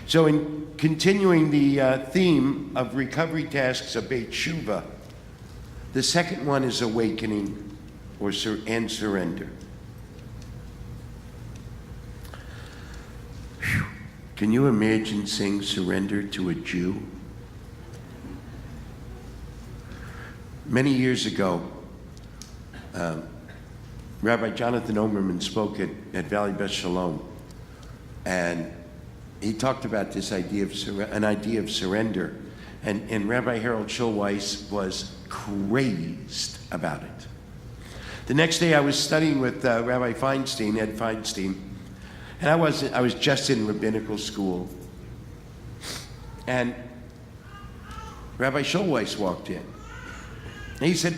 So in continuing the theme of recovery tasks of Beit Shuvah, the second one is awakening and surrender. Whew. Can you imagine saying surrender to a Jew? Many years ago, Rabbi Jonathan Omerman spoke at Valley Beth Shalom, and he talked about this idea of surrender, and Rabbi Harold Schulweis was crazed about it. The next day I was studying with Rabbi Feinstein, Ed Feinstein, and I was just in rabbinical school, and Rabbi Schulweis walked in, and he said,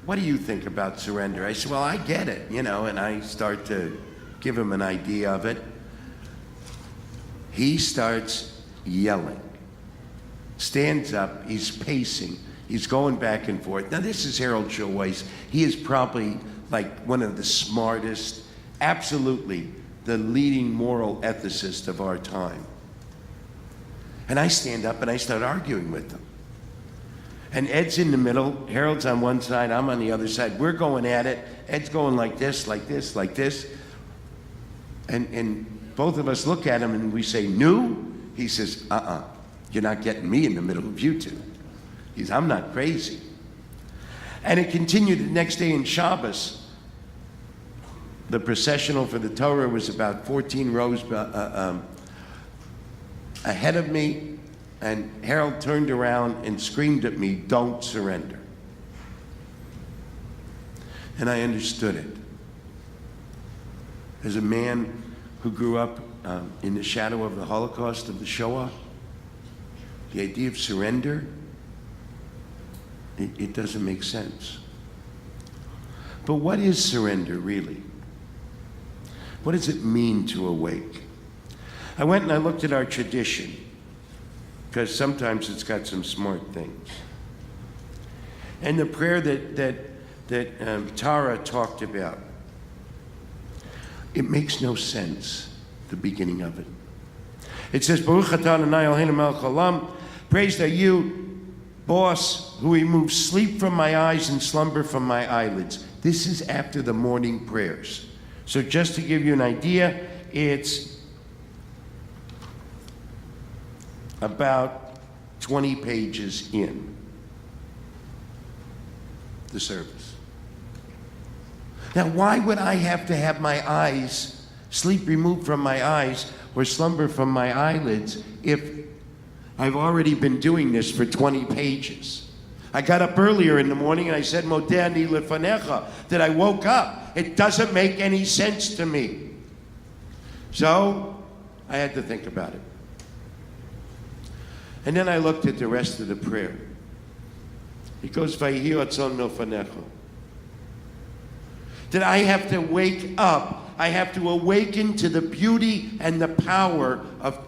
"What do you think about surrender?" I said, "Well, I get it, and I start to give him an idea of it. He starts yelling, stands up, he's pacing, he's going back and forth. Now, this is Harold Schulweis. He is probably like one of the smartest, absolutely the leading moral ethicist of our time. And I stand up and I start arguing with him. And Ed's in the middle, Harold's on one side, I'm on the other side. We're going at it. Ed's going like this, like this, like this. And both of us look at him and we say, "New?" He says, "You're not getting me in the middle of you two." He says, "I'm not crazy." And it continued the next day in Shabbos. The processional for the Torah was about 14 rows ahead of me, and Harold turned around and screamed at me, "Don't surrender." And I understood it. As a man who grew up in the shadow of the Holocaust, of the Shoah, the idea of surrender, it doesn't make sense. But what is surrender really? What does it mean to awake? I went and I looked at our tradition, because sometimes it's got some smart things. And the prayer that Tara talked about, it makes no sense, the beginning of it. It says, "Baruch atah Adonai Eloheinu melech haolam, praised are you, boss, who removes sleep from my eyes and slumber from my eyelids." This is after the morning prayers. So just to give you an idea, it's about 20 pages in the service. Now, why would I have to have my eyes, sleep removed from my eyes, or slumber from my eyelids if I've already been doing this for 20 pages? I got up earlier in the morning and I said, "Modeh ani lefanecha," that I woke up. It doesn't make any sense to me. So I had to think about it. And then I looked at the rest of the prayer. It goes, "Vayihi ratzon milfanecha." That I have to wake up. I have to awaken to the beauty and the power of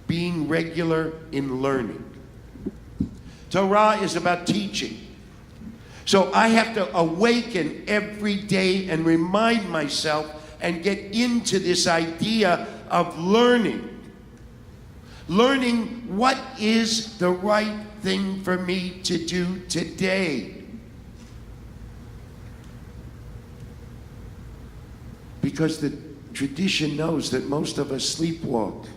being regular in learning. Torah is about teaching. So I have to awaken every day and remind myself and get into this idea of learning. Learning what is the right thing for me to do today. Because the tradition knows that most of us sleepwalk.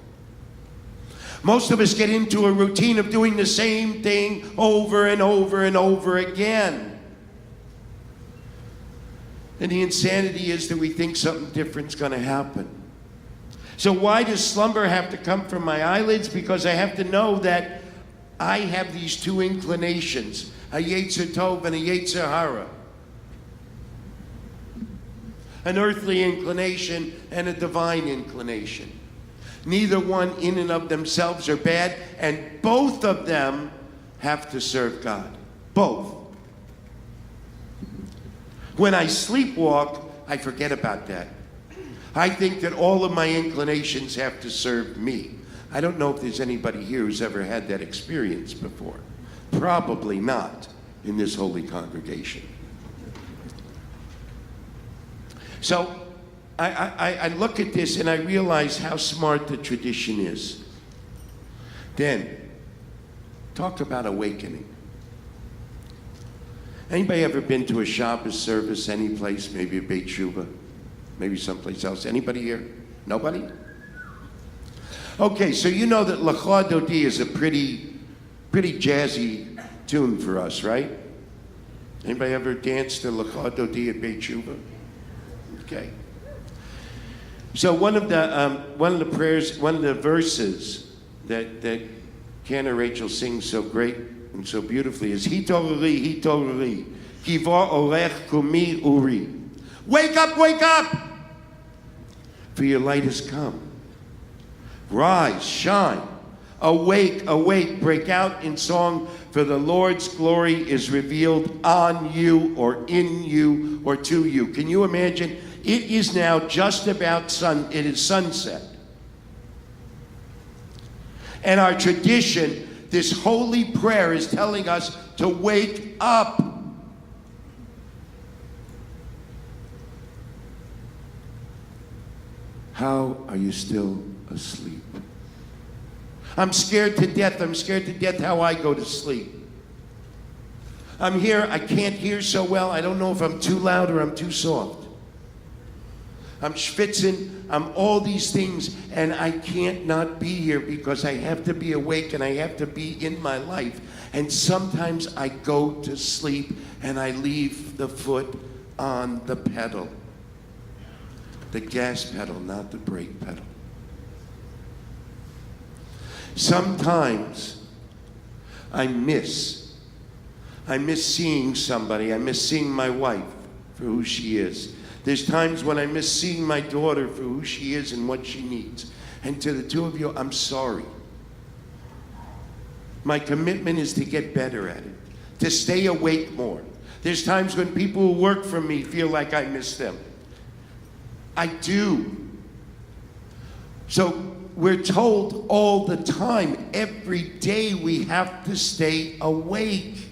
Most of us get into a routine of doing the same thing over and over and over again. And the insanity is that we think something different's going to happen. So why does slumber have to come from my eyelids? Because I have to know that I have these two inclinations, a Yetzer Tov and a Yetzer Hara. An earthly inclination and a divine inclination. Neither one in and of themselves are bad, and both of them have to serve God. Both. When I sleepwalk, I forget about that. I think that all of my inclinations have to serve me. I don't know if there's anybody here who's ever had that experience before. Probably not in this holy congregation. So I look at this and I realize how smart the tradition is. Then, talk about awakening. Anybody ever been to a Shabbos service any place, maybe a Beit Shuva, maybe someplace else? Anybody here? Nobody? Okay, so you know that L'cha Dodi is a pretty jazzy tune for us, right? Anybody ever danced to L'cha Dodi at Beit Shuva? Okay. So one of the prayers, one of the verses that Cantor Rachel sings so great and so beautifully is Hitorari, Kiva Olech Kumi Uri. Wake up! For your light has come. Rise, shine, awake, break out in song, for the Lord's glory is revealed on you or in you or to you. Can you imagine? It is now just about it is sunset. And our tradition, this holy prayer is telling us to wake up. How are you still asleep? I'm scared to death. I'm scared to death how I go to sleep. I'm here. I can't hear so well. I don't know if I'm too loud or I'm too soft. I'm schwitzing. I'm all these things, and I can't not be here because I have to be awake and I have to be in my life. And sometimes I go to sleep and I leave the foot on the pedal. The gas pedal, not the brake pedal. Sometimes I miss seeing somebody. I miss seeing my wife for who she is. There's times when I miss seeing my daughter for who she is and what she needs. And to the two of you, I'm sorry. My commitment is to get better at it, to stay awake more. There's times when people who work for me feel like I miss them. I do. So we're told all the time, every day we have to stay awake.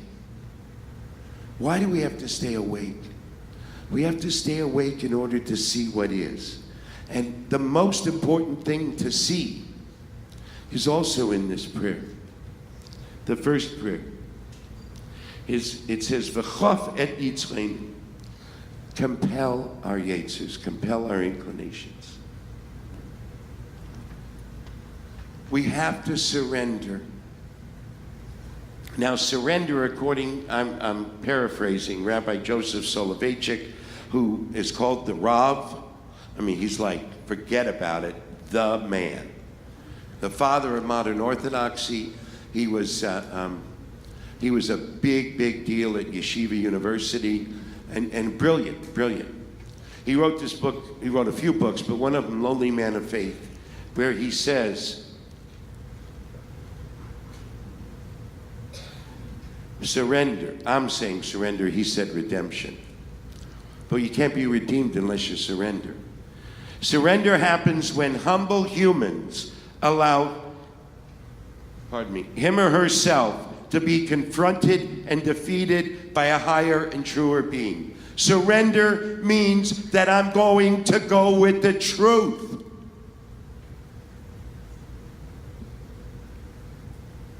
Why do we have to stay awake? We have to stay awake in order to see what is. And the most important thing to see is also in this prayer. The first prayer is, it says, V'chof et yitzreinu. Compel our yetzers, compel our inclinations. We have to surrender. Now, surrender, I'm paraphrasing Rabbi Joseph Soloveitchik, who is called the Rav. I mean, he's like, forget about it, the man. The father of modern Orthodoxy. He was a big deal at Yeshiva University, and brilliant. He wrote this book, he wrote a few books, but one of them, Lonely Man of Faith, where he says, surrender. I'm saying surrender. He said redemption. But you can't be redeemed unless you surrender. Surrender happens when humble humans allow, him or herself to be confronted and defeated by a higher and truer being. Surrender means that I'm going to go with the truth.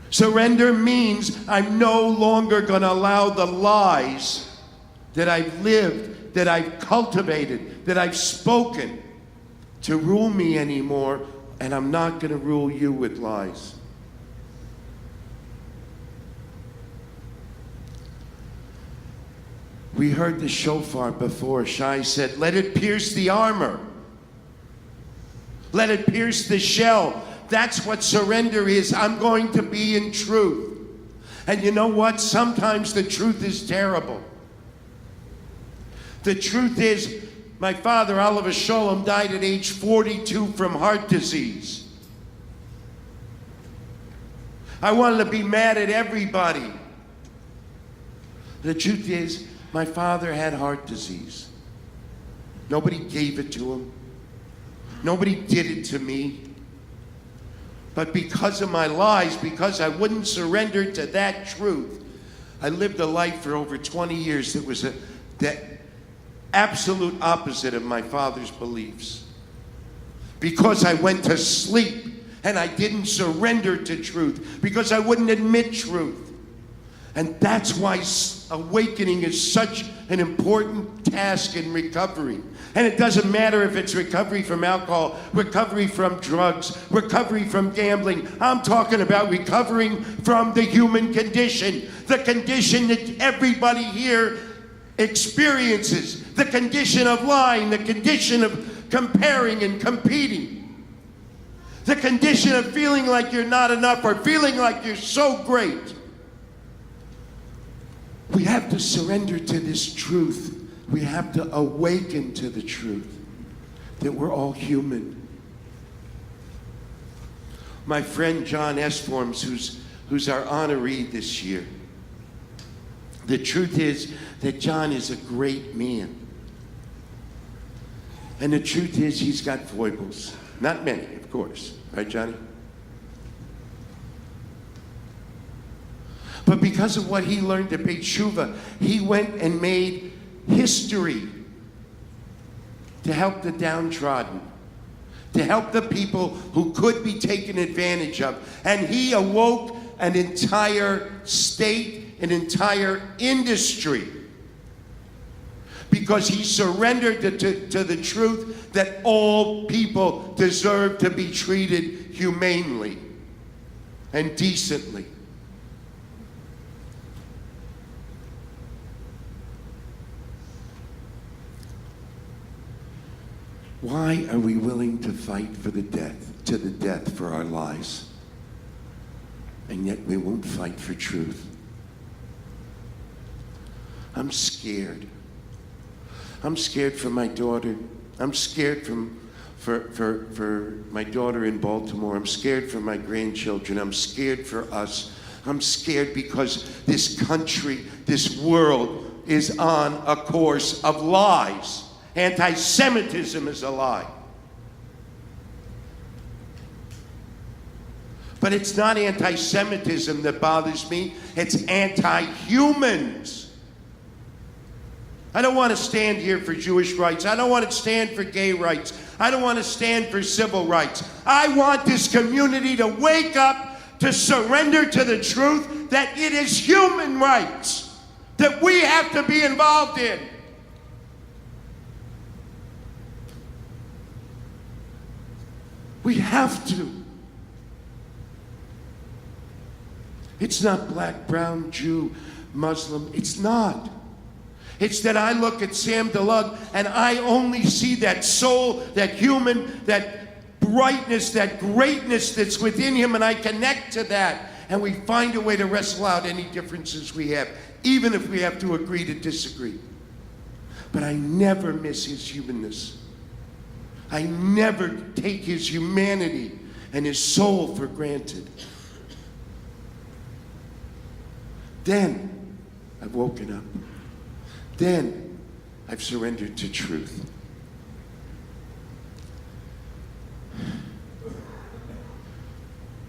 Surrender means I'm no longer going to allow the lies that I've lived, that I've cultivated, that I've spoken to rule me anymore, and I'm not going to rule you with lies. We heard the shofar before. Shai said, let it pierce the armor. Let it pierce the shell. That's what surrender is. I'm going to be in truth. And you know what? Sometimes the truth is terrible. The truth is, my father, Oliver Sholem, died at age 42 from heart disease. I wanted to be mad at everybody. The truth is, my father had heart disease. Nobody gave it to him. Nobody did it to me. But because of my lies, because I wouldn't surrender to that truth, I lived a life for over 20 years that was the absolute opposite of my father's beliefs. Because I went to sleep and I didn't surrender to truth because I wouldn't admit truth. And that's why awakening is such an important task in recovery. And it doesn't matter if it's recovery from alcohol, recovery from drugs, recovery from gambling. I'm talking about recovering from the human condition, the condition that everybody here experiences, the condition of lying, the condition of comparing and competing, the condition of feeling like you're not enough or feeling like you're so great. We have to surrender to this truth. We have to awaken to the truth that we're all human. My friend John S. Forms, who's our honoree this year, the truth is that John is a great man. And the truth is he's got foibles. Not many, of course. Right, Johnny? But because of what he learned at Beit Shuvah, he went and made history to help the downtrodden, to help the people who could be taken advantage of. And he awoke an entire state, an entire industry, because he surrendered to the truth that all people deserve to be treated humanely and decently. Why are we willing to fight to the death for our lies? And yet we won't fight for truth. I'm scared. I'm scared for my daughter. I'm scared for my daughter in Baltimore. I'm scared for my grandchildren. I'm scared for us. I'm scared because this country, this world is on a course of lies. Anti-Semitism is a lie. But it's not anti-Semitism that bothers me. It's anti-humans. I don't want to stand here for Jewish rights. I don't want to stand for gay rights. I don't want to stand for civil rights. I want this community to wake up, to surrender to the truth that it is human rights that we have to be involved in. We have to. It's not black, brown, Jew, Muslim. It's not. It's that I look at Sam DeLug and I only see that soul, that human, that brightness, that greatness that's within him, and I connect to that. And we find a way to wrestle out any differences we have, even if we have to agree to disagree. But I never miss his humanness. I never take his humanity and his soul for granted. Then I've woken up. Then I've surrendered to truth.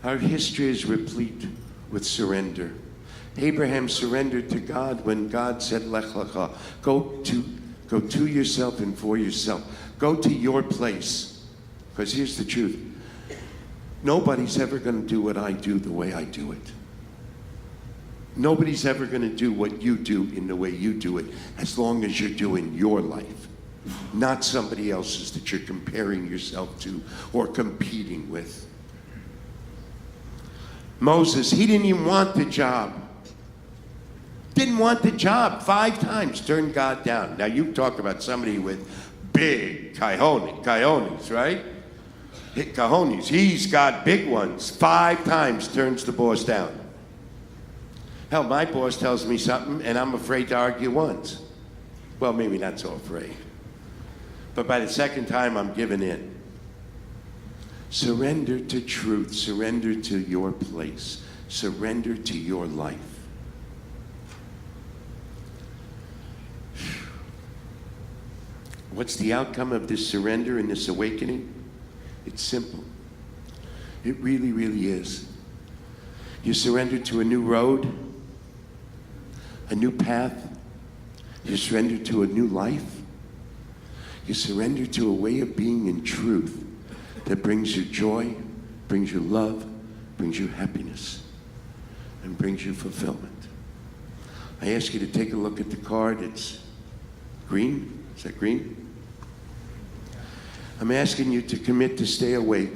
Our history is replete with surrender. Abraham surrendered to God when God said, Lech lecha, go to yourself and for yourself. Go to your place. Because here's the truth. Nobody's ever going to do what I do the way I do it. Nobody's ever going to do what you do in the way you do it, as long as you're doing your life, not somebody else's that you're comparing yourself to or competing with. Moses, he didn't even want the job. Didn't want the job. 5 times turned God down. Now you talk about somebody with big cojones, right? Cojones. He's got big ones. 5 times turns the boss down. Hell, my boss tells me something and I'm afraid to argue once. Well, maybe not so afraid. But by the second time, I'm giving in. Surrender to truth. Surrender to your place. Surrender to your life. What's the outcome of this surrender and this awakening? It's simple. It really, really is. You surrender to a new road, a new path. You surrender to a new life. You surrender to a way of being in truth that brings you joy, brings you love, brings you happiness, and brings you fulfillment. I ask you to take a look at the card. It's green. Is that green? I'm asking you to commit to stay awake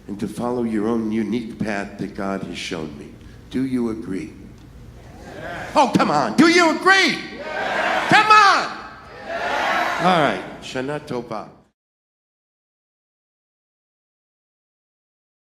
and to follow your own unique path that God has shown me. Do you agree? Yes. Oh, come on. Do you agree? Yes. Come on. Yes. All right. Shana Tova.